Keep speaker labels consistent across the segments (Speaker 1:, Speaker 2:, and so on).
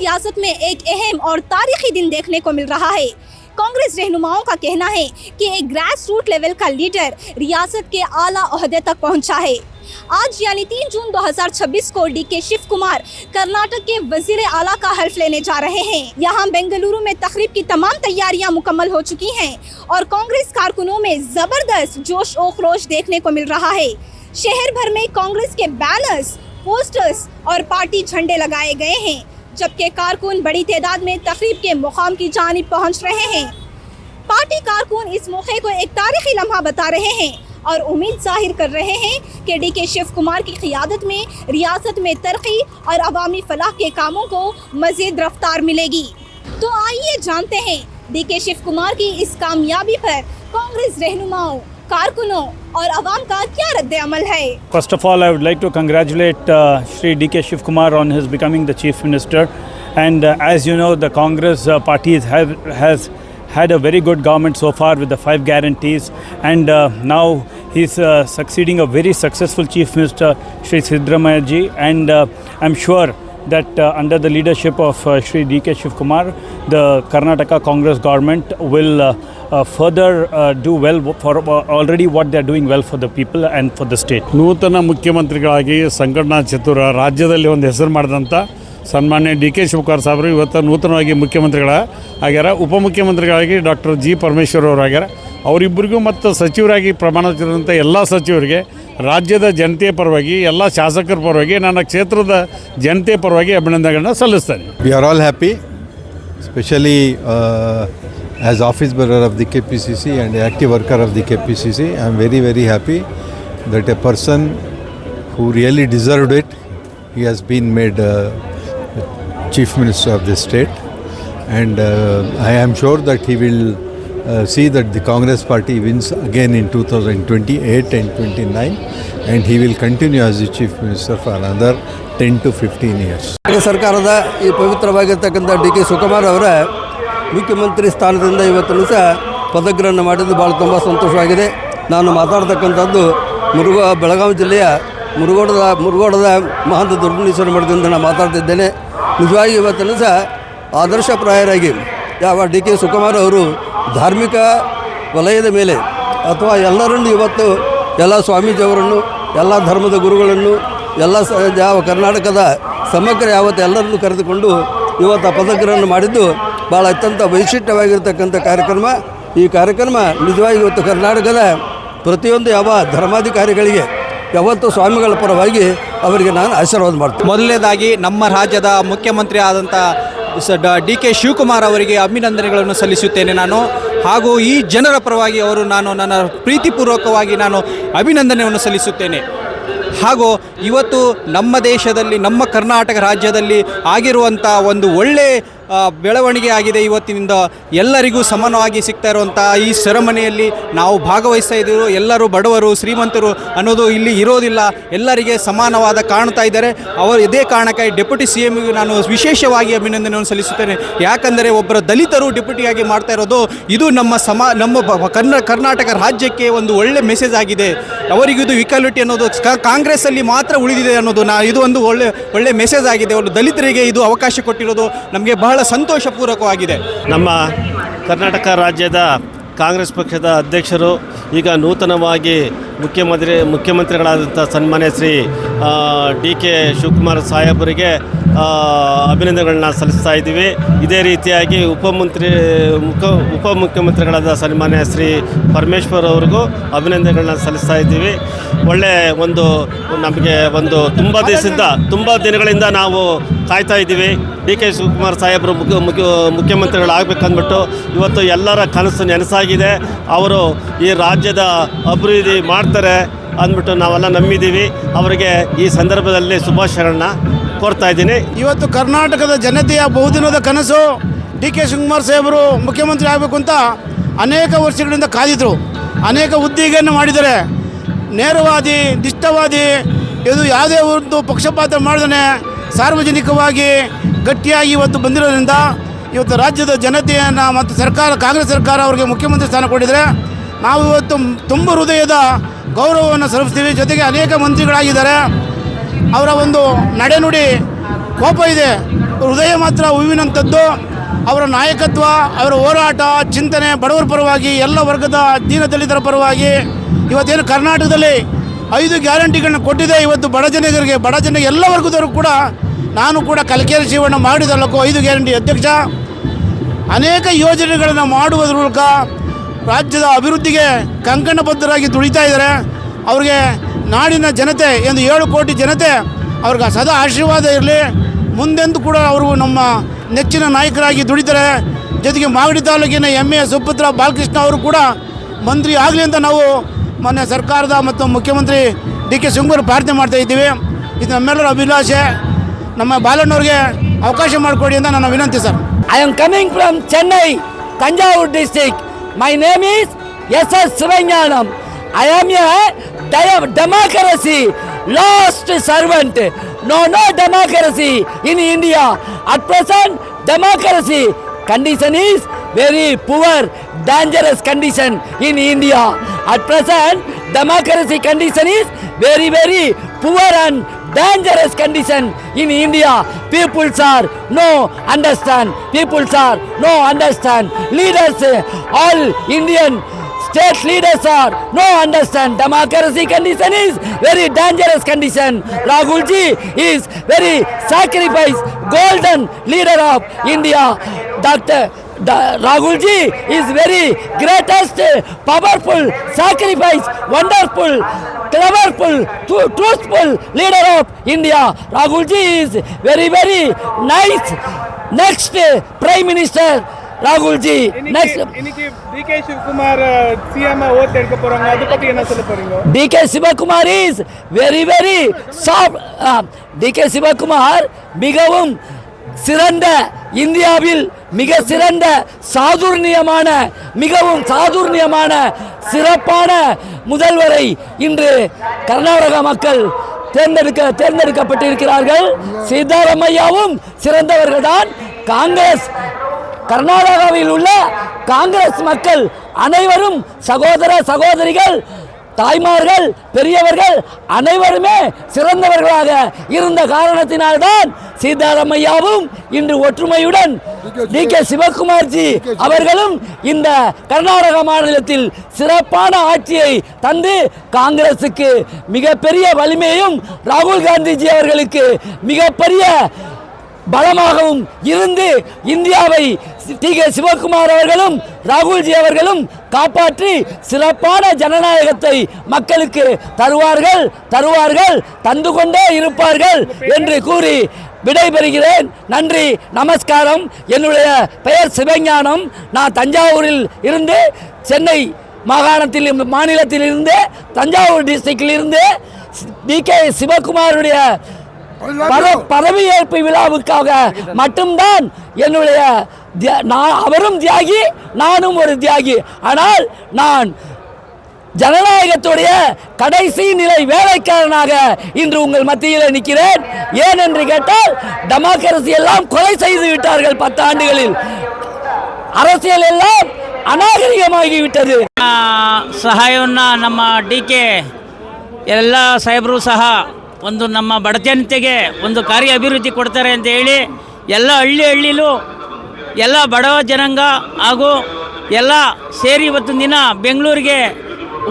Speaker 1: सियासत में एक अहम और तारीखी दिन देखने को मिल रहा है। कांग्रेस रहनुमाओं का कहना है कि एक ग्रास रूट लेवल का लीडर रियासत के आला ओहदे तक पहुंचा है। आज यानी 3 जून 2026 को डीके शिव कुमार कर्नाटक के वजीर आला का हल्फ लेने जा रहे हैं। यहां बेंगलुरु में तकरीब की तमाम तैयारियां मुकम्मल हो चुकी हैं और कांग्रेस कारकुनों में जबरदस्त जोश और खरोश देखने को मिल रहा है। शहर भर में कांग्रेस के बैनर्स, पोस्टर्स और पार्टी झंडे लगाए गए हैं, जबकि कारकुन बड़ी तादाद में तकरीब के मुकाम की जानिब पहुंच रहे हैं। पार्टी कारकुन इस मौके को एक तारीखी लम्हा बता रहे हैं और उम्मीद जाहिर कर रहे हैं कि डीके शिव कुमार की क़ियादत में रियासत में तरक्की और अवामी फलाह के कामों को मज़ीद रफ्तार मिलेगी। तो आइए जानते हैं डीके शिव कुमार की इस कामयाबी पर कांग्रेस रहनुमाओं, कारकुनों और अवाम का क्या रद्द-ए-अमल है।
Speaker 2: First of all, I would like to congratulate Shri D.K. Shiv Kumar on his becoming the Chief Minister. And as you know, the Congress party has had a very good government so far with the 5 guarantees. And now he's succeeding a very successful Chief Minister, Shri Siddaramaiah ji. And I'm sure that under the leadership of Shri D.K. Shiv Kumar, the Karnataka Congress government will further do well for already what they are doing well for the people and for the state.
Speaker 3: ನೂತನ ಮುಖ್ಯಮಂತ್ರಿಗಳಾಗಿ ಸಂಘಟನಾ ಚತುರ ರಾಜ್ಯದಲ್ಲಿ ಒಂದು ಹೆಸರು ಮಾಡಿದಂಥ ಸನ್ಮಾನ್ಯ D K Shivakumar ಸಾಹೇಬರು ಇವತ್ತು ನೂತನವಾಗಿ ಮುಖ್ಯಮಂತ್ರಿಗಳಾಗ್ಯಾರ. ಉಪಮುಖ್ಯಮಂತ್ರಿಗಳಾಗಿ ಡಾಕ್ಟರ್ ಜಿ ಪರಮೇಶ್ವರ್ ಅವರಾಗ್ಯಾರ. ಅವರಿಬ್ಬರಿಗೂ ಮತ್ತು ಸಚಿವರಾಗಿ ಪ್ರಮಾಣ ವಹಿಸಿದಂಥ ಎಲ್ಲ ಸಚಿವರಿಗೆ ರಾಜ್ಯದ ಜನತೆಯ ಪರವಾಗಿ ಎಲ್ಲ ಶಾಸಕರ ಪರವಾಗಿ ನನ್ನ ಕ್ಷೇತ್ರದ ಜನತೆಯ ಪರವಾಗಿ ಅಭಿನಂದನೆಗಳನ್ನು ಸಲ್ಲಿಸ್ತೇನೆ.
Speaker 4: We are all happy, especially as office bearer of the KPCC and active worker of the KPCC. I am very, very happy that a person who really deserved it, he has been made Chief Minister of the state, and I am sure that he will see that the Congress party wins again in 2028 and 29, and he will continue as the Chief Minister for another 10 to 15 years.
Speaker 5: ಸರ್ಕಾರದ ಈ ಪವಿತ್ರವಾಗಿರ್ತಕ್ಕಂಥ D K Shivakumar ಅವರ ಮುಖ್ಯಮಂತ್ರಿ ಸ್ಥಾನದಿಂದ ಇವತ್ತು ಸಹ ಪದಗ್ರಹಣ ಮಾಡಿದ್ದು ಭಾಳ ತುಂಬ ಸಂತೋಷವಾಗಿದೆ. ನಾನು ಮಾತಾಡ್ತಕ್ಕಂಥದ್ದು ಬೆಳಗಾವಿ ಜಿಲ್ಲೆಯ ಮುರುಗೋಡದ ಮಹಂತ ದುರ್ಗುಣೇಶ್ವರ ಮಠದಿಂದ ನಾನು ಮಾತಾಡ್ತಿದ್ದೇನೆ. ನಿಜವಾಗಿ ಇವತ್ತನ್ನು ಸಹ ಆದರ್ಶಪ್ರಾಯರಾಗಿ ಯಾವ ಡಿ ಕೆ ಶಿವಕುಮಾರ್ ಅವರು ಧಾರ್ಮಿಕ ವಲಯದ ಮೇಲೆ ಅಥವಾ ಎಲ್ಲರನ್ನು ಇವತ್ತು ಎಲ್ಲ ಸ್ವಾಮೀಜಿಯವರನ್ನು, ಎಲ್ಲ ಧರ್ಮದ ಗುರುಗಳನ್ನು, ಎಲ್ಲ ಯಾವ ಕರ್ನಾಟಕದ ಸಮಗ್ರ ಯಾವತ್ತು ಎಲ್ಲರನ್ನು ಕರೆದುಕೊಂಡು ಇವತ್ತು ಪದಗ್ರಹಣ ಮಾಡಿದ್ದು ಭಾಳ ಅತ್ಯಂತ ವೈಶಿಷ್ಟ್ಯವಾಗಿರ್ತಕ್ಕಂಥ ಕಾರ್ಯಕ್ರಮ. ಈ ಕಾರ್ಯಕ್ರಮ ನಿಜವಾಗಿ ಇವತ್ತು ಕರ್ನಾಟಕದ ಪ್ರತಿಯೊಂದು ಯಾವ ಧರ್ಮಾಧಿಕಾರಿಗಳಿಗೆ ಯಾವತ್ತು ಸ್ವಾಮಿಗಳ ಪರವಾಗಿ ಅವರಿಗೆ ನಾನು ಆಶೀರ್ವಾದ ಮಾಡ್ತೀನಿ.
Speaker 6: ಮೊದಲನೇದಾಗಿ ನಮ್ಮ ರಾಜ್ಯದ ಮುಖ್ಯಮಂತ್ರಿ ಆದಂಥ ಡಿ ಕೆ ಶಿವಕುಮಾರ್ ಅವರಿಗೆ ಅಭಿನಂದನೆಗಳನ್ನು ಸಲ್ಲಿಸುತ್ತೇನೆ ನಾನು. ಹಾಗೂ ಈ ಜನರ ಪರವಾಗಿ ನನ್ನ ಪ್ರೀತಿಪೂರ್ವಕವಾಗಿ ನಾನು ಅಭಿನಂದನೆಯನ್ನು ಸಲ್ಲಿಸುತ್ತೇನೆ. ಹಾಗೂ ಇವತ್ತು ನಮ್ಮ ದೇಶದಲ್ಲಿ, ನಮ್ಮ ಕರ್ನಾಟಕ ರಾಜ್ಯದಲ್ಲಿ ಆಗಿರುವಂಥ ಒಂದು ಒಳ್ಳೆಯ ಬೆಳವಣಿಗೆ ಆಗಿದೆ. ಇವತ್ತಿನಿಂದ ಎಲ್ಲರಿಗೂ ಸಮಾನವಾಗಿ ಸಿಗ್ತಾ ಇರುವಂಥ ಈ ಸೆರೆಮನಿಯಲ್ಲಿ ನಾವು ಭಾಗವಹಿಸ್ತಾ ಇದ್ದೀವಿ. ಎಲ್ಲರೂ ಬಡವರು ಶ್ರೀಮಂತರು ಅನ್ನೋದು ಇಲ್ಲಿ ಇರೋದಿಲ್ಲ, ಎಲ್ಲರಿಗೆ ಸಮಾನವಾದ ಕಾಣ್ತಾ ಇದ್ದಾರೆ. ಇದೇ ಕಾರಣಕ್ಕಾಗಿ ಡೆಪ್ಯೂಟಿ ಸಿ ಎಮ್ಗೆ ನಾನು ವಿಶೇಷವಾಗಿ ಅಭಿನಂದನೆಯನ್ನು ಸಲ್ಲಿಸುತ್ತೇನೆ. ಯಾಕಂದರೆ ಒಬ್ಬರ ದಲಿತರು ಡೆಪ್ಯೂಟಿಯಾಗಿ ಮಾಡ್ತಾ ಇರೋದು ಇದು ನಮ್ಮ ಕರ್ನಾಟಕ ರಾಜ್ಯಕ್ಕೆ ಒಂದು ಒಳ್ಳೆ ಮೆಸೇಜ್ ಆಗಿದೆ. ಅವರಿಗೂ ಇದು ಈಕ್ವಾಲಿಟಿ ಅನ್ನೋದು ಕಾಂಗ್ರೆಸ್ಸಲ್ಲಿ ಮಾತ್ರ ಉಳಿದಿದೆ ಅನ್ನೋದು ಇದು ಒಂದು ಒಳ್ಳೆ ಮೆಸೇಜ್ ಆಗಿದೆ. ಒಂದು ದಲಿತರಿಗೆ ಇದು ಅವಕಾಶ ಕೊಟ್ಟಿರೋದು ನಮಗೆ ಬಹಳ ಸಂತೋಷಪೂರ್ವಕವಾಗಿದೆ.
Speaker 7: ನಮ್ಮ ಕರ್ನಾಟಕ ರಾಜ್ಯದ ಕಾಂಗ್ರೆಸ್ ಪಕ್ಷದ ಅಧ್ಯಕ್ಷರು ಈಗ ನೂತನವಾಗಿ ಮುಖ್ಯಮಂತ್ರಿಗಳಾದಂಥ ಸನ್ಮಾನ್ಯ ಶ್ರೀ ಡಿ ಕೆ ಶಿವಕುಮಾರ್ ಸಾಹೇಬರಿಗೆ ಅಭಿನಂದನೆಗಳನ್ನ ಸಲ್ಲಿಸ್ತಾ ಇದ್ದೀವಿ. ಇದೇ ರೀತಿಯಾಗಿ ಉಪಮುಖ್ಯಮಂತ್ರಿಗಳಾದ ಸನ್ಮಾನ್ಯ ಶ್ರೀ ಪರಮೇಶ್ವರ್ ಅವ್ರಿಗೂ ಅಭಿನಂದನೆಗಳನ್ನ ಸಲ್ಲಿಸ್ತಾ ಇದ್ದೀವಿ. ನಮಗೆ ತುಂಬ ದಿನಗಳಿಂದ ನಾವು ಕಾಯ್ತಾ ಇದ್ದೀವಿ. ಡಿ ಕೆ ಶಿವಕುಮಾರ್ ಸಾಹೇಬರು ಮುಖ್ಯಮಂತ್ರಿಗಳಾಗಬೇಕಂದ್ಬಿಟ್ಟು ಇವತ್ತು ಎಲ್ಲರ ಕನಸು ನನಸಾಗಿದೆ. ಅವರು ಈ ರಾಜ್ಯದ ಅಭಿವೃದ್ಧಿ ಮಾಡ್ತಾರೆ ಅಂದ್ಬಿಟ್ಟು ನಾವೆಲ್ಲ ನಂಬಿದ್ದೀವಿ. ಅವರಿಗೆ ಈ ಸಂದರ್ಭದಲ್ಲಿ ಶುಭಾಶಯಗಳನ್ನ ಕೋರ್ತಾ ಇದ್ದೀನಿ.
Speaker 3: ಇವತ್ತು ಕರ್ನಾಟಕದ ಜನತೆಯ ಬಹುದಿನದ ಕನಸು ಡಿ ಕೆ ಶಿವಕುಮಾರ್ ಸಾಹೇಬರು ಮುಖ್ಯಮಂತ್ರಿ ಆಗಬೇಕು ಅಂತ ಅನೇಕ ವರ್ಷಗಳಿಂದ ಕಾದಿದ್ರು. ಅನೇಕ ಹುದ್ದೆಯನ್ನು ಮಾಡಿದ್ದಾರೆ. ನೇರವಾದಿ, ನಿಷ್ಠವಾದಿ, ಇದು ಯಾವುದೇ ಒಂದು ಪಕ್ಷಪಾತ ಮಾಡದೇ ಸಾರ್ವಜನಿಕವಾಗಿ ಗಟ್ಟಿಯಾಗಿ ಇವತ್ತು ಬಂದಿರೋದ್ರಿಂದ ಇವತ್ತು ರಾಜ್ಯದ ಜನತೆಯನ್ನು ಮತ್ತು ಕಾಂಗ್ರೆಸ್ ಸರ್ಕಾರ ಅವರಿಗೆ ಮುಖ್ಯಮಂತ್ರಿ ಸ್ಥಾನ ಕೊಟ್ಟಿದ್ದಾರೆ. ನಾವು ಇವತ್ತು ತುಂಬ ಹೃದಯದ ಗೌರವವನ್ನು ಸಲ್ಲಿಸ್ತೀವಿ. ಜೊತೆಗೆ ಅನೇಕ ಮಂತ್ರಿಗಳಾಗಿದ್ದಾರೆ. ಅವರ ಒಂದು ನಡೆನುಡಿ ಕೋಪ ಇದೆ, ಹೃದಯ ಮಾತ್ರ ಹೂವಿನಂಥದ್ದು. ಅವರ ನಾಯಕತ್ವ, ಅವರ ಹೋರಾಟ, ಚಿಂತನೆ ಬಡವರ ಪರವಾಗಿ, ಎಲ್ಲ ವರ್ಗದ ದೀನದಲಿತರ ಪರವಾಗಿ ಇವತ್ತೇನು ಕರ್ನಾಟಕದಲ್ಲಿ 5 ಗ್ಯಾರಂಟಿಗಳನ್ನ ಕೊಟ್ಟಿದೆ. ಇವತ್ತು ಬಡ ಜನ ಎಲ್ಲ ವರ್ಗದವರು ಕೂಡ, ನಾನು ಕೂಡ ಕಲಕೇರಿ ಶಿವಣ್ಣ ಮಾಡಿದಲ್ಲಕ್ಕೂ 5 ಗ್ಯಾರಂಟಿ ಅಧ್ಯಕ್ಷ, ಅನೇಕ ಯೋಜನೆಗಳನ್ನು ಮಾಡುವುದರ ಮೂಲಕ ರಾಜ್ಯದ ಅಭಿವೃದ್ಧಿಗೆ ಕಂಕಣಬದ್ಧರಾಗಿ ದುಡಿತಾ ಇದ್ದಾರೆ. ಅವ್ರಿಗೆ ನಾಡಿನ ಜನತೆ ಎಂದು 7 ಕೋಟಿ ಜನತೆ ಅವ್ರಿಗೆ ಸದಾ ಆಶೀರ್ವಾದ ಇರಲಿ. ಮುಂದೆಂದು ಕೂಡ ಅವರು ನಮ್ಮ ನೆಚ್ಚಿನ ನಾಯಕರಾಗಿ ದುಡಿತಾರೆ. ಜೊತೆಗೆ ಮಾಗಡಿ ತಾಲೂಕಿನ ಹೆಮ್ಮೆಯ ಸುಪುತ್ರ ಬಾಲಕೃಷ್ಣ ಅವರು ಕೂಡ ಮಂತ್ರಿ ಆಗಲಿ ಅಂತ ನಾವು ಮೊನ್ನೆ ಸರ್ಕಾರದ ಮತ್ತು ಮುಖ್ಯಮಂತ್ರಿ ಡಿ ಕೆ ಶಿವಕುಮಾರ್ ಪ್ರಾರ್ಥನೆ ಮಾಡ್ತಾ ಇದ್ದೀವಿ. ಇದು ನಮ್ಮೆಲ್ಲರ ಅಭಿಲಾಷೆ. ನಮ್ಮ ಬಾಲಣ್ಣವ್ರಿಗೆ ಅವಕಾಶ ಮಾಡಿಕೊಡಿ ಅಂತ ನನ್ನ ವಿನಂತಿ sir.
Speaker 8: I am coming from Chennai, Tanjavur district. My name is S.S. Sivanyanam. I am a democracy lost servant. No democracy in India. At present, democracy condition is very poor, dangerous condition in India. At present, democracy condition is very poor and dangerous condition in India. Peoples are no understand. Leaders, all Indian state leaders are no understand. Democracy condition is very dangerous condition. Rahul ji is very sacrifice, golden leader of India. Dr. Rahul ji is very greatest, powerful, sacrifice, wonderful, cleverful, truthful leader of India. Rahul ji is very nice. Next Prime Minister Rahul ji. Next
Speaker 9: DK Shivkumar CM vote எடுக்க போறாங்க, அத பத்தி என்ன சொல்ல போறீங்க?
Speaker 8: DK Shivakumar is very soft. DK Shivakumar மிகவும் சிறந்த, இந்தியாவில் மிக சிறந்த மிகவும் சாதுர்ணியமான சிறப்பான முதல்வரை இன்று கர்நாடக மக்கள் தேர்ந்தெடுக்கப்பட்டிருக்கிறார்கள். சித்தாராமையாவும் சிறந்தவர்கள்தான். கர்நாடகாவில் உள்ள காங்கிரஸ் மக்கள் அனைவரும் சகோதரிகள், தாய்மார்கள், பெரியவர்கள் அனைவருமே சிறந்தவர்களாக இருந்த காரணத்தினால்தான் சீதாராமையாவும் இன்று ஒற்றுமையுடன் DK சிவகுமார்ஜி அவர்களும் இந்த கர்நாடக மாநிலத்தில் சிறப்பான ஆட்சியை தந்து காங்கிரசுக்கு மிகப்பெரிய வலிமையும், ராகுல் காந்திஜி அவர்களுக்கு மிகப்பெரிய பலமாகவும் இருந்து இந்தியாவை DK சிவகுமார் அவர்களும் ராகுல்ஜி அவர்களும் காப்பாற்றி சிறப்பான ஜனநாயகத்தை மக்களுக்கு தருவார்கள், தந்து கொண்டே இருப்பார்கள் என்று கூறி விடைபெறுகிறேன். நன்றி, நமஸ்காரம். என்னுடைய பெயர் சிவஞானம். நான் தஞ்சாவூரில் இருந்து, சென்னை மாநிலத்தில் இருந்து, தஞ்சாவூர் டிஸ்ட்ரிக்டில் இருந்து DK சிவகுமாருடைய பதவியேற்பு விழாவுக்காக மட்டும்தான் என்னுடைய அவரும் தியாகி, நானும் ஒரு தியாகி. ஆனால் நான் ஜனநாயகத்துடைய கடைசி நிலை வேலைக்காரனாக இன்று உங்கள் மத்தியில் நிற்கிறேன். ஏன் என்று கேட்டால், டெமோக்ரஸி எல்லாம் கொலை செய்து விட்டார்கள் 10 ஆண்டுகளில். அரசியல் எல்லாம் ಅನಾಗರಿಕವಾಗಿಬಿಟ್ಟದು.
Speaker 10: ಸಹಾಯವನ್ನು ನಮ್ಮ DK ಎಲ್ಲ ಸಾಹೇಬರು ಸಹ ಒಂದು ನಮ್ಮ ಬಡ ಜನತೆಗೆ ಒಂದು ಕಾರ್ಯ ಅಭಿವೃದ್ಧಿ ಕೊಡ್ತಾರೆ ಅಂತ ಹೇಳಿ ಎಲ್ಲ ಹಳ್ಳಿಲೂ ಎಲ್ಲ ಬಡವ ಜನಾಂಗ ಹಾಗೂ ಎಲ್ಲ ಸೇರಿ ಇವತ್ತಿನ ದಿನ ಬೆಂಗಳೂರಿಗೆ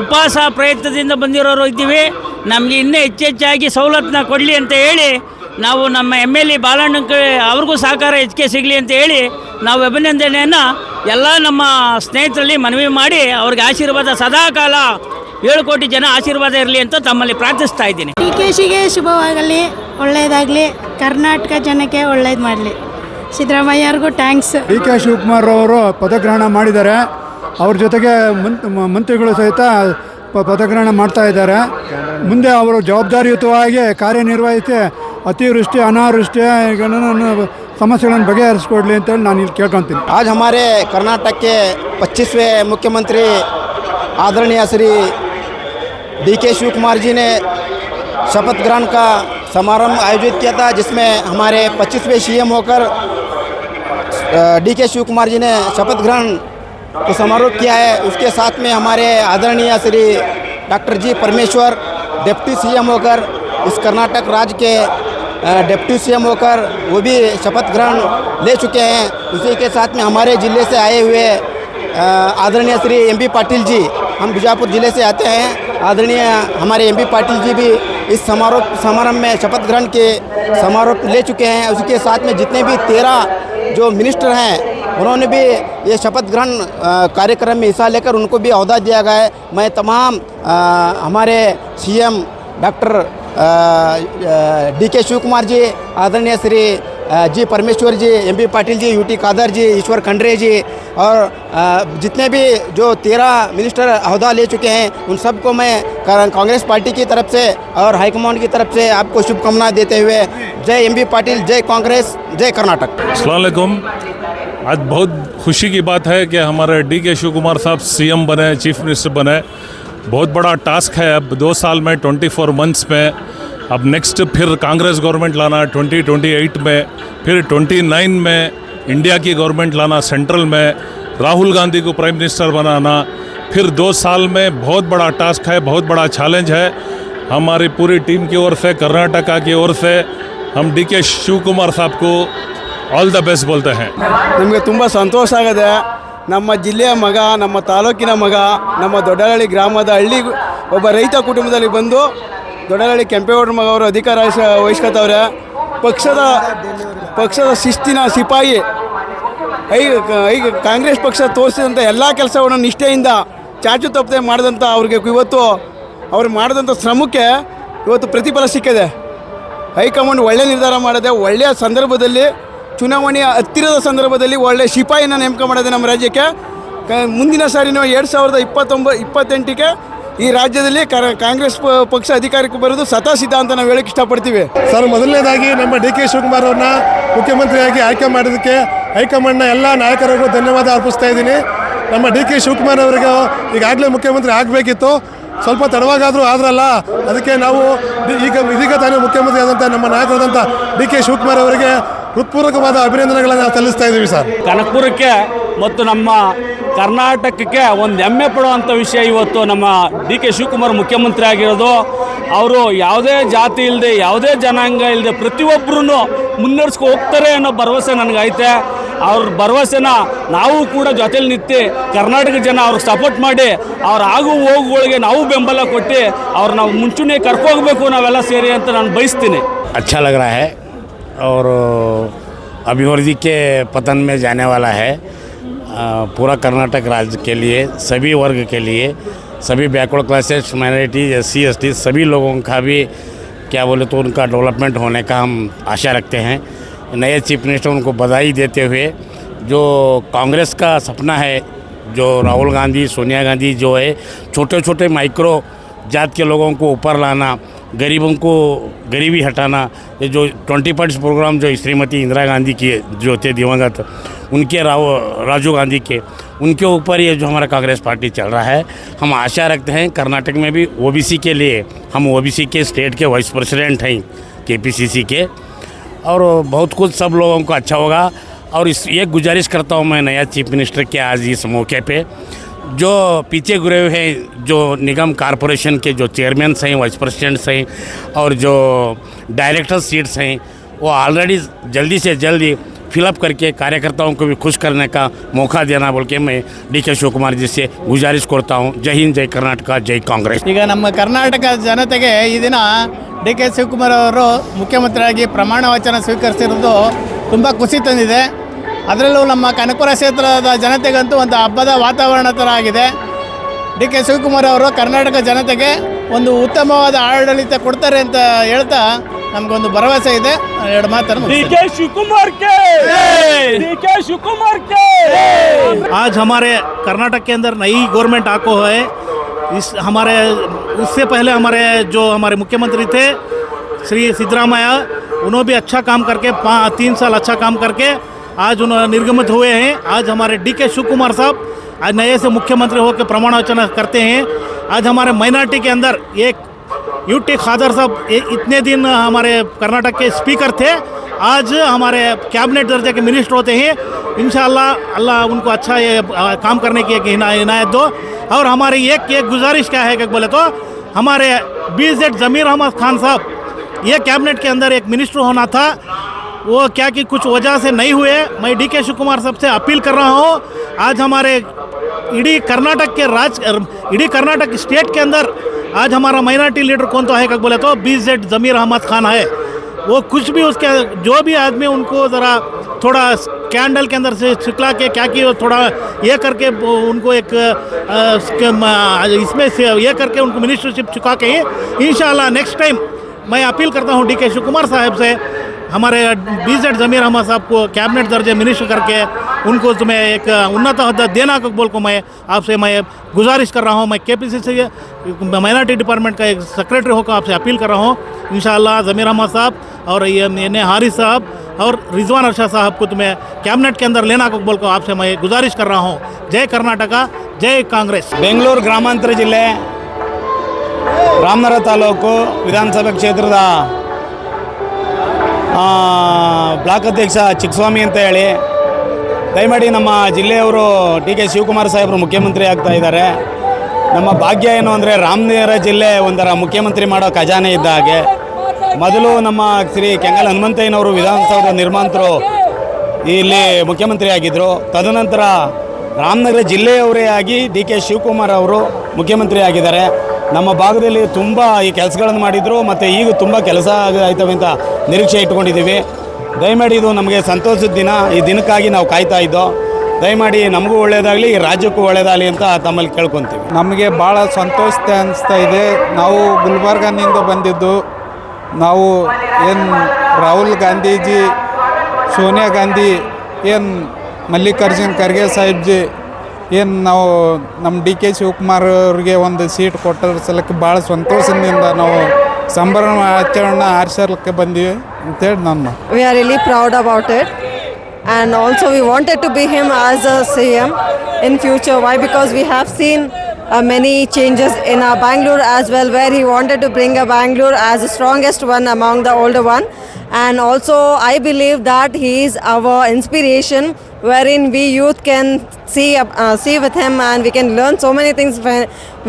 Speaker 10: ಉಪವಾಸ ಪ್ರಯತ್ನದಿಂದ ಬಂದಿರೋರು ಇದ್ದೀವಿ. ನಮಗೆ ಇನ್ನೂ ಹೆಚ್ಚೆಚ್ಚಾಗಿ ಸವಲತ್ತನ್ನ ಕೊಡಲಿ ಅಂತ ಹೇಳಿ ನಾವು ನಮ್ಮ MLA ಬಾಲಣ್ಣಕ್ಕೆ ಅವ್ರಿಗೂ ಸಹಕಾರ ಹೆಚ್ಚಿಗೆ ಸಿಗಲಿ ಅಂತ ಹೇಳಿ ನಾವು ಅಭಿನಂದನೆಯನ್ನು ಎಲ್ಲ ನಮ್ಮ ಸ್ನೇಹಿತರಲ್ಲಿ ಮನವಿ ಮಾಡಿ ಅವ್ರಿಗೆ ಆಶೀರ್ವಾದ ಸದಾಕಾಲ 7 ಕೋಟಿ ಜನ ಆಶೀರ್ವಾದ ಇರಲಿ ಅಂತ ತಮ್ಮಲ್ಲಿ ಪ್ರಾರ್ಥಿಸ್ತಾ ಇದ್ದೀನಿ.
Speaker 11: DKಶಿಗೆ ಶುಭವಾಗಲಿ, ಒಳ್ಳೆಯದಾಗಲಿ, ಕರ್ನಾಟಕ ಜನಕ್ಕೆ ಒಳ್ಳೇದು ಮಾಡಲಿ. ಸಿದ್ದರಾಮಯ್ಯವ್ರಿಗೂ ಥ್ಯಾಂಕ್ಸ್.
Speaker 12: DK ಶಿವಕುಮಾರ್ ಅವರು ಪದಗ್ರಹಣ ಮಾಡಿದ್ದಾರೆ. ಅವ್ರ ಜೊತೆಗೆ ಮಂತ್ರಿಗಳು ಸಹಿತ ಪದಗ್ರಹಣ ಮಾಡ್ತಾ ಇದ್ದಾರೆ. ಮುಂದೆ ಅವರು ಜವಾಬ್ದಾರಿಯುತವಾಗಿ ಕಾರ್ಯನಿರ್ವಹಿಸಿ ಅತಿವೃಷ್ಟಿ ಅನಾವೃಷ್ಟಿ ಸಮಸ್ಯೆಗಳನ್ನು ಬಗೆಹರಿಸ್ಕೊಡ್ಲಿ ಅಂತೇಳಿ ನಾನು ಇಲ್ಲಿ ಕೇಳ್ಕೊತೀನಿ.
Speaker 13: आज हमारे कर्नाटक के 25वें मुख्यमंत्री आदरणीय श्री DK शिवकुमार जी ने शपथ ग्रहण का समारोह आयोजित किया था, जिसमें हमारे 25वें CM होकर DK शिवकुमार जी ने शपथ ग्रहण को समारोह किया है. उसके साथ में हमारे आदरणीय श्री डॉक्टर जी परमेश्वर डिप्टी CM होकर इस कर्नाटक राज्य के डिप्टी सीएम होकर वो भी शपथ ग्रहण ले चुके हैं। उसी के साथ में हमारे ज़िले से आए हुए आदरणीय श्री MP पाटिल जी, हम बीजापुर ज़िले से आते हैं, आदरणीय हमारे MP पाटिल जी भी इस समारंभ में शपथ ग्रहण के समारोह ले चुके हैं। उसके साथ में जितने भी 13 जो मिनिस्टर हैं उन्होंने भी ये शपथ ग्रहण कार्यक्रम में हिस्सा लेकर उनको भी ओहदा दिया गया है। मैं तमाम हमारे CM doctor DK Shiv Kumar ji, आदरणीय श्री जी परमेश्वर जी, MP पाटिल जी, UT कादर जी, ईश्वर खंडरे जी और जितने भी जो 13 मिनिस्टर अहदा ले चुके हैं उन सबको मैं कांग्रेस पार्टी की तरफ से और हाईकमांड की तरफ से आपको शुभकामनाएं देते हुए जय MP पाटिल, जय कांग्रेस, जय कर्नाटक।
Speaker 14: अस्सलाम वालेकुम। आज बहुत खुशी की बात है कि हमारे DK शिव कुमार साहब CM बने, चीफ मिनिस्टर बने। बहुत बड़ा टास्क है। अब 2 साल में 24 मंथ्स में, अब नेक्स्ट फिर कांग्रेस गवर्नमेंट लाना 2028 में, फिर 29 में इंडिया की गवर्नमेंट लाना सेंट्रल में, राहुल गांधी को प्राइम मिनिस्टर बनाना, फिर 2 साल में बहुत बड़ा टास्क है, बहुत बड़ा चैलेंज है। हमारी पूरी टीम की ओर से, कर्नाटका की ओर से हम DK शिव कुमार साहब को ಆಲ್ ದ ಬೆಸ್ಟ್ बोलते हैं।
Speaker 15: ನಮಗೆ ತುಂಬ ಸಂತೋಷ ಆಗಿದೆ। ನಮ್ಮ ಜಿಲ್ಲೆಯ ಮಗ, ನಮ್ಮ ತಾಲೂಕಿನ ಮಗ, ನಮ್ಮ ದೊಡ್ಡಹಳ್ಳಿ ಗ್ರಾಮದ ಒಬ್ಬ ರೈತ ಕುಟುಂಬದಲ್ಲಿ ಬಂದು ದೊಡ್ಡಹಳ್ಳಿ ಕೆಂಪೇಗೌಡರ ಮಗ ಅವರು ಅಧಿಕಾರ ವಹಿಸ್ಕೊತವ್ರೆ। ಪಕ್ಷದ ಶಿಸ್ತಿನ ಸಿಪಾಯಿ, ಈಗ ಕಾಂಗ್ರೆಸ್ ಪಕ್ಷ ತೋರಿಸಿದಂಥ ಎಲ್ಲ ಕೆಲಸವನ್ನು ನಿಷ್ಠೆಯಿಂದ ಚಾಚು ತಪ್ಪದೆ ಮಾಡಿದಂಥ ಅವ್ರಿಗೆ ಇವತ್ತು ಅವ್ರು ಮಾಡಿದಂಥ ಶ್ರಮಕ್ಕೆ ಇವತ್ತು ಪ್ರತಿಫಲ ಸಿಕ್ಕಿದೆ। ಹೈಕಮಾಂಡ್ ಒಳ್ಳೆ ನಿರ್ಧಾರ ಮಾಡಿದೆ। ಒಳ್ಳೆಯ ಸಂದರ್ಭದಲ್ಲಿ, ಚುನಾವಣೆಯ ಹತ್ತಿರದ ಸಂದರ್ಭದಲ್ಲಿ ಒಳ್ಳೆ ಸಿಪಾಯಿನ ನೇಮಕ ಮಾಡಿದೆ ನಮ್ಮ ರಾಜ್ಯಕ್ಕೆ। ಮುಂದಿನ ಸಾರಿ 2028ಕ್ಕೆ ಈ ರಾಜ್ಯದಲ್ಲಿ ಕಾಂಗ್ರೆಸ್ ಪಕ್ಷ ಅಧಿಕಾರಕ್ಕೆ ಬರೋದು ಸತಾಸಿದ್ಧ ಅಂತ ನಾವು ಹೇಳಕ್ಕೆ ಇಷ್ಟಪಡ್ತೀವಿ।
Speaker 16: ಸರ್, ಮೊದಲನೇದಾಗಿ ನಮ್ಮ DK ಶಿವಕುಮಾರ್ ಅವ್ರನ್ನ ಮುಖ್ಯಮಂತ್ರಿಯಾಗಿ ಆಯ್ಕೆ ಮಾಡೋದಕ್ಕೆ ಹೈಕಮಾಂಡ್ನ ಎಲ್ಲ ನಾಯಕರಿಗೂ ಧನ್ಯವಾದ ಅರ್ಪಿಸ್ತಾ ಇದ್ದೀನಿ। ನಮ್ಮ DK ಶಿವಕುಮಾರ್ ಅವರಿಗೆ ಈಗಾಗಲೇ ಮುಖ್ಯಮಂತ್ರಿ ಆಗಬೇಕಿತ್ತು, ಸ್ವಲ್ಪ ತಡವಾಗಾದರೂ ಆದ್ರಲ್ಲ, ಅದಕ್ಕೆ ನಾವು ಇದೀಗ ತಾನೇ ಮುಖ್ಯಮಂತ್ರಿ ಆದಂಥ ನಮ್ಮ ನಾಯಕರಾದಂಥ DK ಶಿವಕುಮಾರ್ ಅವರಿಗೆ ಹೃತ್ಪೂರ್ವಕವಾದ ಅಭಿನಂದನೆಗಳನ್ನು ಸಲ್ಲಿಸ್ತಾ ಇದ್ದೀವಿ ಸರ್।
Speaker 17: ಕನಕಪುರಕ್ಕೆ ಮತ್ತು ನಮ್ಮ ಕರ್ನಾಟಕಕ್ಕೆ ಒಂದು ಹೆಮ್ಮೆ ಪಡುವಂಥ ವಿಷಯ ಇವತ್ತು ನಮ್ಮ DK ಶಿವಕುಮಾರ್ ಮುಖ್ಯಮಂತ್ರಿ ಆಗಿರೋದು। ಅವರು ಯಾವುದೇ ಜಾತಿ ಇಲ್ಲದೆ, ಯಾವುದೇ ಜನಾಂಗ ಇಲ್ಲದೆ ಪ್ರತಿಯೊಬ್ಬರೂ ಮುನ್ನಡೆಸ್ಕೊ ಹೋಗ್ತಾರೆ ಅನ್ನೋ ಭರವಸೆ ನನಗೈತೆ। ಅವ್ರ ಭರವಸೆನ ನಾವು ಕೂಡ ಜೊತೆಲಿ ನಿಂತು ಕರ್ನಾಟಕ ಜನ ಅವ್ರಿಗೆ ಸಪೋರ್ಟ್ ಮಾಡಿ ಅವ್ರ ಆಗು ಹೋಗುಗಳಿಗೆ ನಾವು ಬೆಂಬಲ ಕೊಟ್ಟು ಅವ್ರನ್ನ ಮುಂಚೂಣಿ ಕರ್ಕೋಗ್ಬೇಕು ನಾವೆಲ್ಲ ಸೇರಿ ಅಂತ ನಾನು ಬಯಸ್ತೀನಿ।
Speaker 18: अच्छा लग रहा है और अभिवृद्धि के पतन में जाने वाला है पूरा कर्नाटक राज्य के लिए, सभी वर्ग के लिए, सभी backward classes, minority, SC ST सभी लोगों का भी क्या बोले तो उनका डेवलपमेंट होने का हम आशा रखते हैं। नए चीफ मिनिस्टर उनको बधाई देते हुए, जो कांग्रेस का सपना है, जो राहुल गांधी, सोनिया गांधी जो है छोटे छोटे माइक्रो जात के लोगों को ऊपर लाना, गरीबों को गरीबी हटाना, ये जो 20% प्रोग्राम जो श्रीमती इंदिरा गांधी की जो थे दिवंगत, उनके राजीव गांधी के, उनके ऊपर ये जो हमारा कांग्रेस पार्टी चल रहा है। हम आशा रखते हैं कर्नाटक में भी OBC के लिए, हम OBC के स्टेट के वाइस प्रेसिडेंट हैं KPCC के, और बहुत कुछ सब लोगों को अच्छा होगा। और ये गुजारिश करता हूँ मैं नया चीफ मिनिस्टर के आज इस मौके पे, जो पीछे गिरे हुए हैं जो निगम कॉरपोरेशन के जो चेयरमैन हैं, वाइस प्रेसिडेंट्स हैं और जो डायरेक्टर सीट्स हैं, वो ऑलरेडी जल्दी से जल्दी फिलअप करके कार्यकर्ताओं को भी खुश करने का मौका देना बोल के मैं DK ಶಿವಕುಮಾರ್ जी से गुजारिश करता हूँ। जय हिंद, जय कर्नाटक, जय कांग्रेस।
Speaker 15: ಈಗ ನಮ್ಮ ಕರ್ನಾಟಕ ಜನತೆಗೆ ಈ ದಿನ DK ಶಿವಕುಮಾರ್ ಅವರು ಮುಖ್ಯಮಂತ್ರಿಯಾಗಿ ಪ್ರಮಾಣ ವಚನ ಸ್ವೀಕರಿಸಿರೋದು ತುಂಬ ಖುಷಿ ತಂದಿದೆ। ಅದರಲ್ಲೂ ನಮ್ಮ ಕನಕಪುರ ಕ್ಷೇತ್ರದ ಜನತೆಗಂತೂ ಒಂದು ಹಬ್ಬದ ವಾತಾವರಣ ಥರ ಆಗಿದೆ। DK ಶಿವಕುಮಾರ್ ಅವರು ಕರ್ನಾಟಕ ಜನತೆಗೆ ಒಂದು ಉತ್ತಮವಾದ ಆಡಳಿತ ಕೊಡ್ತಾರೆ ಅಂತ ಹೇಳ್ತಾ ನಮಗೊಂದು ಭರವಸೆ ಇದೆ। ಎರಡು ಮಾತನ್ನು
Speaker 17: DK शिवकुमार के, DK शिवकुमार के।
Speaker 19: आज हमारे कर्नाटक के अंदर नई गवर्नमेंट आको है। इससे पहले हमारे मुख्यमंत्री थे श्री सिद्धरामैया, उन्होंने भी अच्छा काम करके 3 साल अच्छा काम करके आज उन्होंने निर्गमित हुए हैं। आज हमारे DK शिवकुमार साहब आज नए से मुख्यमंत्री होकर प्रमाण वचन करते हैं। आज हमारे माइनॉरिटी के अंदर एक UT खादर साहब इतने दिन हमारे कर्नाटक के स्पीकर थे, आज हमारे कैबिनेट दर्जे के मिनिस्टर होते हैं। इंशाअल्लाह अल्लाह उनको अच्छा ये काम करने की एक इनायत दो। और हमारी एक गुजारिश क्या है कि बोले तो हमारे BZ ज़मीर अहमद खान साहब ये कैबिनेट के अंदर एक मिनिस्टर होना था, वो क्या कि कुछ वजह से नहीं हुए। मैं DK शिव कुमार साहब से अपील कर रहा हूँ, आज हमारे इडी कर्नाटक स्टेट के अंदर आज हमारा माइनॉरिटी लीडर कौन तो है, क्या बोले तो BZ ज़मीर अहमद खान है। वो कुछ भी उसके जो भी आदमी उनको ज़रा थोड़ा स्कैंडल के अंदर से छिकला के क्या कि थोड़ा ये करके उनको एक इसमें से ये करके उनको मिनिस्टरशिप चुका के ही इंशाल्लाह नेक्स्ट टाइम मैं अपील करता हूँ DK शिव कुमार साहब से, हमारे BZ ज़मीर अहमद साहब को कैबिनेट दर्जे मिनिस्टर करके उनको तुम्हें एक उन्नत अहदा देना को बोल को मैं आपसे मैं गुजारिश कर रहा हूँ। मैं KPCC माइनॉरिटी डिपार्टमेंट का एक सेक्रेटरी होकर आपसे अपील कर रहा हूँ। इंशाअल्लाह ज़मीर अहमद साहब और ये हारिस साहब और रिजवान अरशद साहब को तुम्हें कैबिनेट के अंदर लेना को बोल को आपसे मैं गुजारिश कर रहा हूँ। जय कर्नाटका, जय कांग्रेस।
Speaker 18: ಬೆಂಗಳೂರು ಗ್ರಾಮಾಂತರ ಜಿಲ್ಲೆ ರಾಮನಗರ ತಾಲೂಕು ವಿಧಾನಸಭೆ ಕ್ಷೇತ್ರದ ಬ್ಲಾಕ್ ಅಧ್ಯಕ್ಷ ಚಿಕ್ಕಸ್ವಾಮಿ ಅಂತ ಹೇಳಿ, ದಯಮಾಡಿ ನಮ್ಮ ಜಿಲ್ಲೆಯವರು DK ಶಿವಕುಮಾರ್ ಸಾಹೇಬರು ಮುಖ್ಯಮಂತ್ರಿ ಆಗ್ತಾ ಇದ್ದಾರೆ. ನಮ್ಮ ಭಾಗ್ಯ ಏನು ಅಂದರೆ ರಾಮನಗರ ಜಿಲ್ಲೆ ಒಂಥರ ಮುಖ್ಯಮಂತ್ರಿ ಮಾಡೋ ಖಜಾನೆ ಇದ್ದ ಹಾಗೆ. ಮೊದಲು ನಮ್ಮ ಶ್ರೀ ಕೆಂಗಲ್ ಹನುಮಂತಯ್ಯನವರು ವಿಧಾನಸೌಧ ನಿರ್ಮಾತೃರು ಇಲ್ಲಿ ಮುಖ್ಯಮಂತ್ರಿ ಆಗಿದ್ದರು. ತದನಂತರ ರಾಮನಗರ ಜಿಲ್ಲೆಯವರೇ ಆಗಿ DK ಶಿವಕುಮಾರ್ ಅವರು ಮುಖ್ಯಮಂತ್ರಿ ಆಗಿದ್ದಾರೆ. ನಮ್ಮ ಭಾಗದಲ್ಲಿ ತುಂಬ ಈ ಕೆಲಸಗಳನ್ನು ಮಾಡಿದರು ಮತ್ತು ಈಗ ತುಂಬ ಕೆಲಸ ಆಯ್ತವೆ ಅಂತ ನಿರೀಕ್ಷೆ ಇಟ್ಕೊಂಡಿದ್ದೀವಿ. ದಯಮಾಡಿ ಇದು ನಮಗೆ ಸಂತೋಷದ ದಿನ, ಈ ದಿನಕ್ಕಾಗಿ ನಾವು ಕಾಯ್ತಾ ಇದ್ದೋ. ದಯಮಾಡಿ ನಮಗೂ ಒಳ್ಳೆಯದಾಗಲಿ, ಈ ರಾಜ್ಯಕ್ಕೂ ಒಳ್ಳೆಯದಾಗಲಿ ಅಂತ ತಮ್ಮಲ್ಲಿ ಕೇಳ್ಕೊತೀವಿ.
Speaker 20: ನಮಗೆ ಭಾಳ ಸಂತೋಷ ಅನಿಸ್ತಾ ಇದೆ. ನಾವು ಗುಲ್ಬರ್ಗನಿಂದ ಬಂದಿದ್ದು. ನಾವು ಏನು ರಾಹುಲ್ ಗಾಂಧೀಜಿ, ಸೋನಿಯಾ ಗಾಂಧಿ, ಏನು ಮಲ್ಲಿಕಾರ್ಜುನ್ ಖರ್ಗೆ ಸಾಹೇಬ್ಜಿ, ಏನು ನಾವು ನಮ್ಮ DK ಶಿವಕುಮಾರ್ ಅವ್ರಿಗೆ ಒಂದು ಸೀಟ್ ಕೊಟ್ಟರ ಸಲಕ್ಕೆ ಭಾಳ ಸಂತೋಷದಿಂದ ನಾವು ಸಂಭ್ರಮ ಆಚರಣೆ ಬಂದೀವಿ ಅಂತೇಳಿ ನಾನು.
Speaker 21: We are really proud about it, and also we wanted to be him as a CM in future. Why? Because we have seen many changes in our Bangalore as well, where he wanted to bring a Bangalore as the strongest one among the older one. And also I believe that he is our inspiration, wherein we youth can see with him and we can learn so many things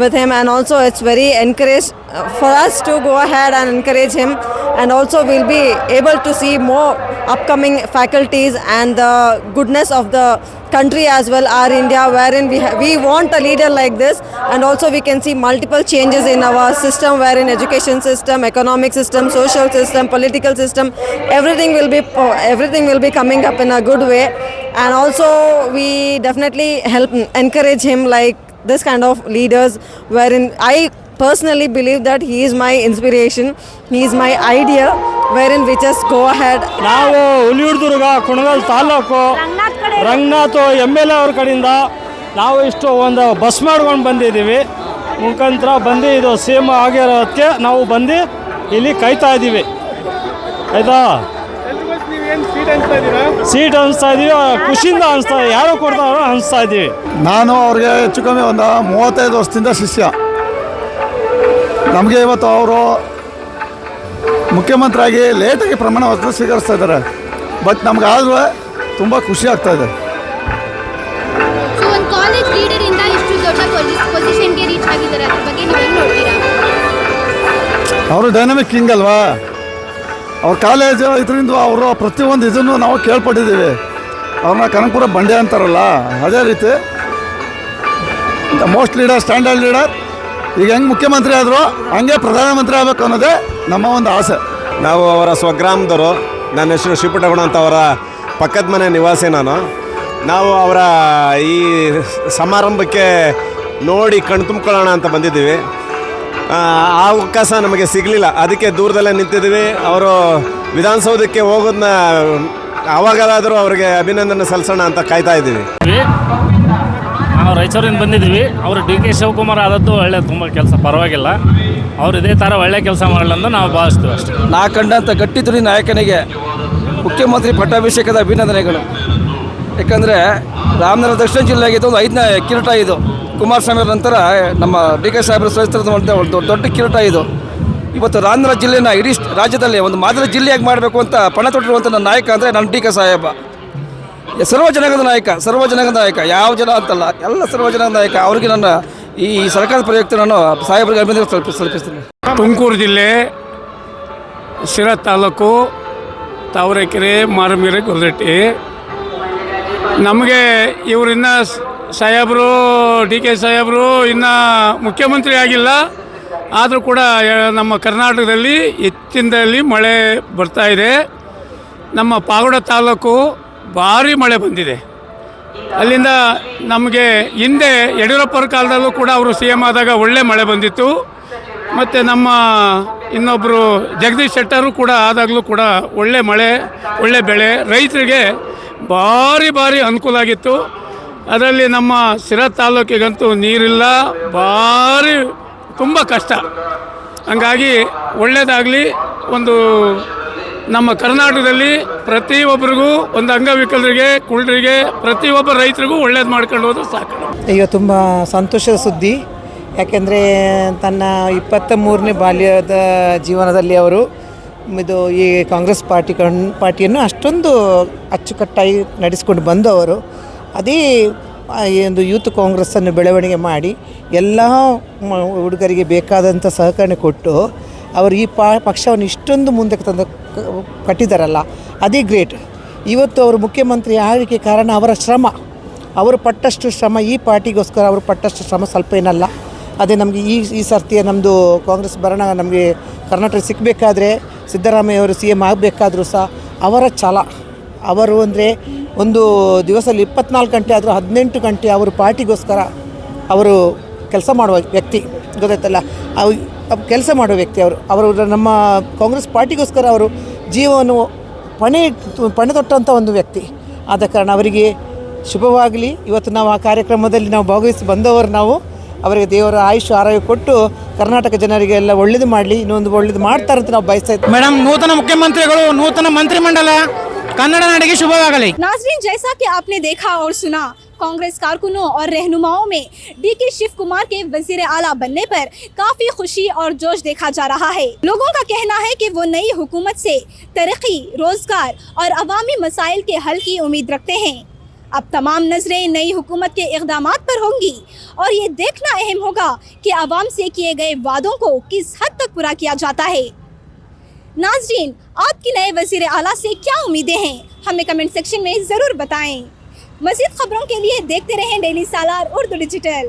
Speaker 21: with him. And also it's very encouraged for us to go ahead and encourage him, and also we'll be able to see more upcoming faculties and the goodness of the country as well, our India, wherein we want a leader like this. And also we can see multiple changes in our system, wherein education system, economic system, social system, political system, everything will be coming up in a good way. And also we definitely encourage him like this kind of leaders, wherein I personally believe that he is my inspiration, he is my idea, wherein we just go ahead.
Speaker 17: ನಾವು ಹುಲಿಯೂರ್ದುರ್ಗ Kunigal taluk Ranganath MLA ಅವ್ರ ಕಡೆಯಿಂದ ನಾವು ಇಷ್ಟು ಒಂದು bus ಮಾಡ್ಕೊಂಡು ಬಂದಿದ್ದೀವಿ. ಮುಖಾಂತರ ಬಂದು ಇದು CM ಆಗಿರೋದಕ್ಕೆ ನಾವು ಬಂದು ಇಲ್ಲಿ ಕಾಯ್ತಾ ಇದ್ದೀವಿ. ಆಯಿತಾ, ಸೀಟ್ ಅನಿಸ್ತಾ ಇದ್ದೀವಿ, ಖುಷಿಯಿಂದ ಅನಿಸ್ತಾ ಇದೆ. ಯಾರು ಕೊಡ್ತಾರೋ ಅನಿಸ್ತಾ ಇದ್ದೀವಿ.
Speaker 22: ನಾನು ಅವ್ರಿಗೆ ಹೆಚ್ಚು ಕಮ್ಮಿ ಒಂದು 35 ವರ್ಷದಿಂದ ಶಿಷ್ಯ. ನಮಗೆ ಇವತ್ತು ಅವರು ಮುಖ್ಯಮಂತ್ರಿಯಾಗಿ ಲೇಟಾಗಿ ಪ್ರಮಾಣ ವಚನ ಸ್ವೀಕರಿಸ್ತಾ ಇದ್ದಾರೆ. ಬಟ್ ನಮಗಾದ್ರೂ ತುಂಬ ಖುಷಿ ಆಗ್ತಾ ಇದೆ.
Speaker 23: ಒಂದು ಕಾಲೇಜ್ ಲೀಡರ್ ಇಂದ ಇಷ್ಟು ದೊಡ್ಡ ಪೊಸಿಷನ್ಗೆ ರೀಚ್ ಆಗಿದ್ದಾರೆ, ಅದ್ರ ಬಗ್ಗೆ ನೀವು ಹೆಂಗೆ ನೋಡ್ತೀರಾ?
Speaker 22: ಅವರು ಡೈನಾಮಿಕ್ ಕಿಂಗ್ ಅಲ್ವಾ, ಅವ್ರ ಕಾಲೇಜು ಇದರಿಂದ ಅವರು ಪ್ರತಿಯೊಂದು ಇದನ್ನು ನಾವು ಕೇಳ್ಪಟ್ಟಿದ್ದೀವಿ. ಅವ್ರನ್ನ ಕನಕಪುರ ಬಂಡೆ ಅಂತಾರಲ್ಲ, ಅದೇ ರೀತಿ ಮೋಸ್ಟ್ ಲೀಡರ್, ಸ್ಟ್ಯಾಂಡರ್ಡ್ ಲೀಡರ್. ಈಗ ಹೆಂಗೆ ಮುಖ್ಯಮಂತ್ರಿ ಆದರೂ ಹಂಗೆ ಪ್ರಧಾನಮಂತ್ರಿ ಆಗಬೇಕು ಅನ್ನೋದೇ ನಮ್ಮ ಒಂದು ಆಸೆ.
Speaker 7: ನಾವು ಅವರ ಸ್ವಗ್ರಾಮದವರು. ನನ್ನ ಹೆಸರು ಶಿವಪುಟ್ಟಗೌಡ ಅಂತ, ಅವರ ಪಕ್ಕದ ಮನೆ ನಿವಾಸಿ ನಾನು. ನಾವು ಅವರ ಈ ಸಮಾರಂಭಕ್ಕೆ ನೋಡಿ ಕಣ್ತುಂಬ್ಕೊಳ್ಳೋಣ ಅಂತ ಬಂದಿದ್ದೀವಿ. ಆ ಅವಕಾಶ ನಮಗೆ ಸಿಗಲಿಲ್ಲ, ಅದಕ್ಕೆ ದೂರದಲ್ಲೇ ನಿಂತಿದ್ದೀವಿ. ಅವರು ವಿಧಾನಸೌಧಕ್ಕೆ ಹೋಗೋದನ್ನ ಆವಾಗಲಾದರೂ ಅವರಿಗೆ ಅಭಿನಂದನೆ ಸಲ್ಲಿಸೋಣ ಅಂತ ಕಾಯ್ತಾ ಇದ್ದೀವಿ.
Speaker 17: ನಾವು ರಾಯಚೂರಿಂದ ಬಂದಿದ್ದೀವಿ. ಅವರು DK ಶಿವಕುಮಾರ್ ಆದದ್ದು ಒಳ್ಳೆ ತುಂಬ ಕೆಲಸ ಪರವಾಗಿಲ್ಲ. ಅವ್ರು ಇದೇ ಥರ ಒಳ್ಳೆ ಕೆಲಸ ಮಾಡಲಂದು ನಾವು ಭಾವಿಸ್ತೀವಿ ಅಷ್ಟೇ.
Speaker 5: ನಾ ಕಂಡಂಥ ಗಟ್ಟಿತುರಿ ನಾಯಕನಿಗೆ ಮುಖ್ಯಮಂತ್ರಿ ಪಟ್ಟಾಭಿಷೇಕದ ಅಭಿನಂದನೆಗಳು. ಯಾಕಂದರೆ ರಾಮನಗರ ದಕ್ಷಿಣ ಜಿಲ್ಲೆಗೆ ಒಂದು 5ನೇ ಕಿರೀಟ ಇದು. ಕುಮಾರಸ್ವಾಮಿ ನಂತರ ನಮ್ಮ DK ಸಾಹೇಬರ ಸಹಿತ ಒಂದು ದೊಡ್ಡ ಕಿರೀಟ ಇದು. ಇವತ್ತು ರಾಮನಗರ ಜಿಲ್ಲೆನ ಇಡೀ ರಾಜ್ಯದಲ್ಲಿ ಒಂದು ಮಾದರಿ ಜಿಲ್ಲೆಯಾಗಿ ಮಾಡಬೇಕು ಅಂತ ಪಣ ತೊಟ್ಟಿರುವಂಥ ನನ್ನ ನಾಯಕ ಅಂದರೆ ನನ್ನ DK ಸಾಹೇಬ. ಸರ್ವ ಜನಾಂಗದ ನಾಯಕ, ಯಾವ ಜನ ಅಂತಲ್ಲ, ಎಲ್ಲ ಸರ್ವ ಜನಾಂಗದ ನಾಯಕ. ಅವರಿಗೆ ನನ್ನ ಈ ಸರ್ಕಾರದ ಪ್ರಯುಕ್ತ ನಾನು ಸಾಹೇಬರಿಗೆ ಅಭಿನಂದನೆ ಸಲ್ಲಿಸ್ತೀನಿ.
Speaker 18: ತುಮಕೂರು ಜಿಲ್ಲೆ
Speaker 1: ಶಿರಾ ತಾಲೂಕು ತಾವರೆಕೆರೆ ಮಾರಮೆರೆ ಗೊಲ್ರಟ್ಟಿ. ನಮಗೆ ಇವರಿನ್ನ ಸಾಹೇಬರು ಡಿ ಕೆ ಸಾಹೇಬರು ಇನ್ನೂ ಮುಖ್ಯಮಂತ್ರಿ ಆಗಿಲ್ಲ, ಆದರೂ ಕೂಡ ನಮ್ಮ ಕರ್ನಾಟಕದಲ್ಲಿ ಹೆಚ್ಚಿನದಲ್ಲಿ ಮಳೆ ಬರ್ತಾ ಇದೆ. ನಮ್ಮ ಪಾವಗಡ ತಾಲೂಕು ಭಾರಿ ಮಳೆ ಬಂದಿದೆ. ಅಲ್ಲಿಂದ ನಮಗೆ ಹಿಂದೆ ಯಡಿಯೂರಪ್ಪರ ಕಾಲದಲ್ಲೂ ಕೂಡ ಅವರು ಸಿ ಎಮ್ ಆದಾಗ ಒಳ್ಳೆ ಮಳೆ ಬಂದಿತ್ತು. ಮತ್ತು ನಮ್ಮ ಇನ್ನೊಬ್ಬರು ಜಗದೀಶ್ ಶೆಟ್ಟರು ಕೂಡ ಆದಾಗಲೂ ಕೂಡ ಒಳ್ಳೆ ಮಳೆ, ಒಳ್ಳೆ ಬೆಳೆ, ರೈತರಿಗೆ ಭಾರಿ ಅನುಕೂಲ ಆಗಿತ್ತು. ಅದರಲ್ಲಿ ನಮ್ಮ ಶಿರಾ ತಾಲೂಕಿಗಂತೂ ನೀರಿಲ್ಲ, ಭಾರಿ ತುಂಬ ಕಷ್ಟ. ಹಂಗಾಗಿ ಒಳ್ಳೆಯದಾಗಲಿ. ಒಂದು ನಮ್ಮ ಕರ್ನಾಟಕದಲ್ಲಿ ಪ್ರತಿಯೊಬ್ಬರಿಗೂ, ಒಂದು ಅಂಗವಿಕಲರಿಗೆ, ಕುರುಡರಿಗೆ, ಪ್ರತಿಯೊಬ್ಬ ರೈತರಿಗೂ ಒಳ್ಳೇದು ಮಾಡ್ಕೊಂಡು ಹೋದ್ರೆ ಸಾಕು.
Speaker 2: ಈಗ ತುಂಬ ಸಂತೋಷದ ಸುದ್ದಿ. ಯಾಕೆಂದರೆ ತನ್ನ 23ನೇ ಬಾಲ್ಯದ ಜೀವನದಲ್ಲಿ ಅವರು ಈ ಕಾಂಗ್ರೆಸ್ ಪಾರ್ಟಿಯನ್ನು ಅಷ್ಟೊಂದು ಅಚ್ಚುಕಟ್ಟಾಗಿ ನಡೆಸ್ಕೊಂಡು ಬಂದವರು. ಅದೇ ಒಂದು ಯೂತ್ ಕಾಂಗ್ರೆಸ್ಸನ್ನು ಬೆಳವಣಿಗೆ ಮಾಡಿ ಎಲ್ಲ ಹುಡುಗರಿಗೆ ಬೇಕಾದಂಥ ಸಹಕರಣೆ ಕೊಟ್ಟು ಅವರು ಈ ಪಕ್ಷವನ್ನು ಇಷ್ಟೊಂದು ಮುಂದಕ್ಕೆ ತಂದು ಕಟ್ಟಿದ್ದಾರಲ್ಲ, ಅದೇ ಗ್ರೇಟ್. ಇವತ್ತು ಅವರು ಮುಖ್ಯಮಂತ್ರಿ ಆಗಲಿಕ್ಕೆ ಕಾರಣ ಅವರ ಶ್ರಮ. ಅವರು ಪಟ್ಟಷ್ಟು ಶ್ರಮ, ಈ ಪಾರ್ಟಿಗೋಸ್ಕರ ಅವರು ಪಟ್ಟಷ್ಟು ಶ್ರಮ ಸ್ವಲ್ಪ ಏನಲ್ಲ. ಅದೇ ನಮಗೆ ಈ ಸರ್ತಿಯ ನಮ್ಮದು ಕಾಂಗ್ರೆಸ್ ಭರಣ ನಮಗೆ ಕರ್ನಾಟಕ ಸಿಕ್ಕಬೇಕಾದ್ರೆ, ಸಿದ್ದರಾಮಯ್ಯ ಅವರು ಸಿ ಎಮ್ ಆಗಬೇಕಾದ್ರೂ ಸಹ ಅವರ ಛಲ. ಅವರು ಅಂದರೆ ಒಂದು ದಿವಸದಲ್ಲಿ 24 ಗಂಟೆ ಆದರೂ 18 ಗಂಟೆ ಅವರು ಪಾರ್ಟಿಗೋಸ್ಕರ ಅವರು ಕೆಲಸ ಮಾಡುವ ವ್ಯಕ್ತಿ, ಗೊತ್ತಾಯ್ತಲ್ಲ. ಕೆಲಸ ಮಾಡುವ ವ್ಯಕ್ತಿ ಅವರು ನಮ್ಮ ಕಾಂಗ್ರೆಸ್ ಪಾರ್ಟಿಗೋಸ್ಕರ ಅವರು ಜೀವವನ್ನು ಪಣೆ ತೊಟ್ಟಂಥ ಒಂದು ವ್ಯಕ್ತಿ. ಆದ ಕಾರಣ ಅವರಿಗೆ ಶುಭವಾಗಲಿ. ಇವತ್ತು ನಾವು ಆ ಕಾರ್ಯಕ್ರಮದಲ್ಲಿ ನಾವು ಭಾಗವಹಿಸಿ ಬಂದವರು ನಾವು. ಅವರಿಗೆ ದೇವರ ಆಯುಷ್ಯ ಆರೋಗ್ಯ ಕೊಟ್ಟು ಕರ್ನಾಟಕ ಜನರಿಗೆಲ್ಲ ಒಳ್ಳೇದು ಮಾಡಲಿ, ಇನ್ನೊಂದು ಒಳ್ಳೇದು ಮಾಡ್ತಾರಂತ ನಾವು ಬಯಸ್ತಾ ಇದ್ದೀವಿ.
Speaker 4: ಮೇಡಮ್, ನೂತನ ಮುಖ್ಯಮಂತ್ರಿಗಳು, ನೂತನ ಮಂತ್ರಿಮಂಡಲ कन्नड़ नाटे की शुभवागली।
Speaker 24: नाजरीन, जैसा कि आपने देखा और सुना, कांग्रेस कारकुनों और रहनुमाओं में डीके शिव कुमार के वजीर आला बनने पर काफी खुशी और जोश देखा जा रहा है। लोगों का कहना है कि वो नई हुकूमत से तरक्की, रोजगार और अवामी मसाइल के हल की उम्मीद रखते हैं। अब तमाम नजरें नई हुकूमत के इक़दामात पर होंगी और ये देखना अहम होगा कि आवाम से किए गए वादों को किस हद तक पूरा किया जाता है। नाजरीन, आपकी नए वजीर आला से क्या उम्मीदें हैं, हमें कमेंट सेक्शन में ज़रूर बताएं। मज़ीद खबरों के लिए देखते रहें डेली सालार उर्दू डिजिटल।